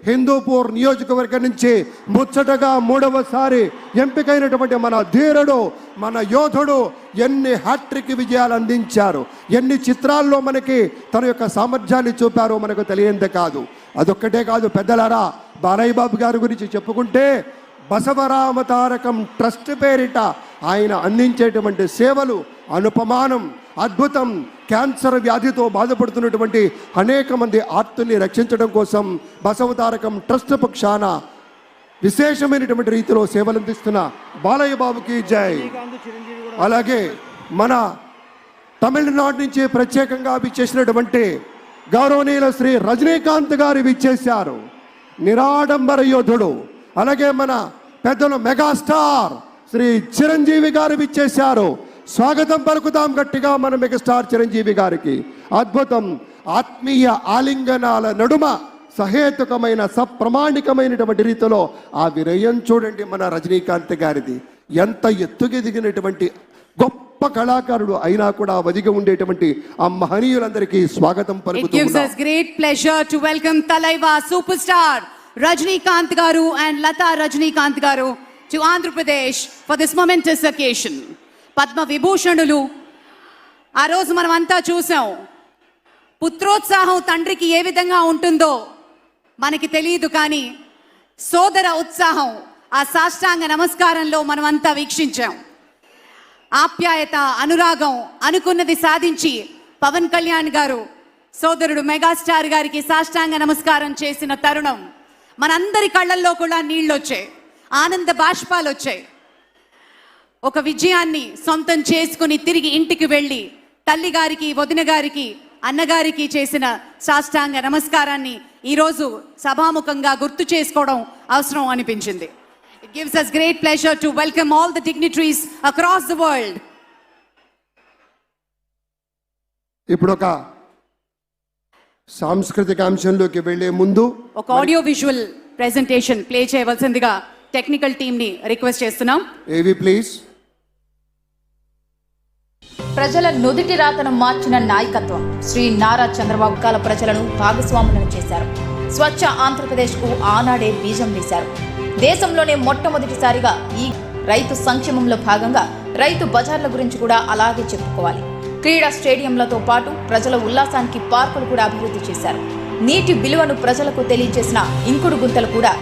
హిందూపూర్ నియోజకవర్గం నుంచి ముచ్చటగా 3వసారి ఎంపికైనటువంటి మన ధీరుడు, మన యోధుడు ఎన్ని హ్యాట్రిక్ విజయాలు అందించారు, ఎన్ని చిత్రాల్లో మనకి తన యొక్క సామర్థ్యాన్ని చూపారో మనకు తెలియందే కాదు. అదొక్కటే కాదు పెద్దలారా, బాలయ్య బాబు గారి గురించి చెప్పుకుంటే బసవరామ తారకం ట్రస్ట్ పేరిట ఆయన అందించేటువంటి సేవలు అనుపమానం, అద్భుతం. క్యాన్సర్ వ్యాధితో బాధపడుతున్నటువంటి అనేక మంది ఆర్తుల్ని రక్షించడం కోసం బసవతారకం ట్రస్ట్ పక్షాన విశేషమైనటువంటి రీతిలో సేవలు అందిస్తున్న బాలయ్య బాబుకి జై. అలాగే మన తమిళనాడు నుంచి ప్రత్యేకంగా విచ్చేసినటువంటి గౌరవనీయుల శ్రీ రజనీకాంత్ గారు విచ్చేశారు, నిరాడంబర యోధుడు. అలాగే మన పెద్దలు మెగాస్టార్ శ్రీ చిరంజీవి గారు విచ్చేశారు. స్వాగతం పలుకుతాం గట్టిగా మన మెగాస్టార్ చిరంజీవి గారికి. అద్భుతం. ఆత్మీయ ఆలింగనాల నడుమ సహేతుకమైన సప్రమాణికమైనటువంటి రీతిలో ఆ విరయం చూడండి మన రజనీకాంత్ గారిది. ఎంత ఎత్తుకెదిగినటువంటి గొప్ప కళాకారుడు అయినా కూడా వదిగి ఉండేటువంటి ఆ మహనీయులందరికీ స్వాగతం పలుకుతూ It gives us great pleasure to welcome Talaiva superstar Rajnikanth garu and Lata Rajnikanth garu to Andhra Pradesh for this momentous occasion. Padma విభూషణులు ఆ రోజు మనం అంతా చూసాం. పుత్రోత్సాహం తండ్రికి ఏ విధంగా ఉంటుందో మనకి తెలియదు, కానీ సోదర ఉత్సాహం ఆ సాష్టాంగ నమస్కారంలో మనం అంతా వీక్షించాం. ఆప్యాయత, అనురాగం, అనుకున్నది సాధించి పవన్ కళ్యాణ్ గారు సోదరుడు మెగాస్టార్ గారికి సాష్టాంగ నమస్కారం చేసిన తరుణం మనందరి కళ్ళల్లో కూడా నీళ్ళు వచ్చాయి, ఆనంద బాష్పాలు వచ్చాయి. ఒక విజయాన్ని సొంతం చేసుకుని తిరిగి ఇంటికి వెళ్ళి తల్లి గారికి, వదిన గారికి, అన్నగారికి చేసిన సాష్టాంగ నమస్కారాన్ని ఈరోజు సభాముఖంగా గుర్తు చేసుకోవడం అవసరం అనిపించింది. It gives us great pleasure to welcome all the dignitaries across the world. ఇప్పుడు ఒక సాంస్కృతిక అంశంలోకి వెళ్లే ముందు ఒక ఆడియో విజువల్ ప్రెజెంటేషన్ ప్లే చేయవలసిందిగా టెక్నికల్ టీమ్ ని రిక్వెస్ట్ చేస్తున్నాం. ఏవి ప్లీజ్. ప్రజల నుదిటి రాతను మార్చిన నాయకత్వం శ్రీ నారా చంద్రబాబు కాల ప్రజలను భాగస్వాములను చేశారు. స్వచ్ఛ ఆంధ్రప్రదేశ్కు ఆనాడే బీజం వేశారు. దేశంలోనే మొట్టమొదటిసారిగా ఈ రైతు సంక్షేమంలో భాగంగా రైతు బజార్ల గురించి కూడా అలాగే చెప్పుకోవాలి. క్రీడా స్టేడియంలతో పాటు ప్రజల ఉల్లాసానికి పార్కులు కూడా అభివృద్ధి చేశారు. నీటి విలువను ప్రజలకు తెలియజేసిన ఇంకుడు గుంతలు కూడా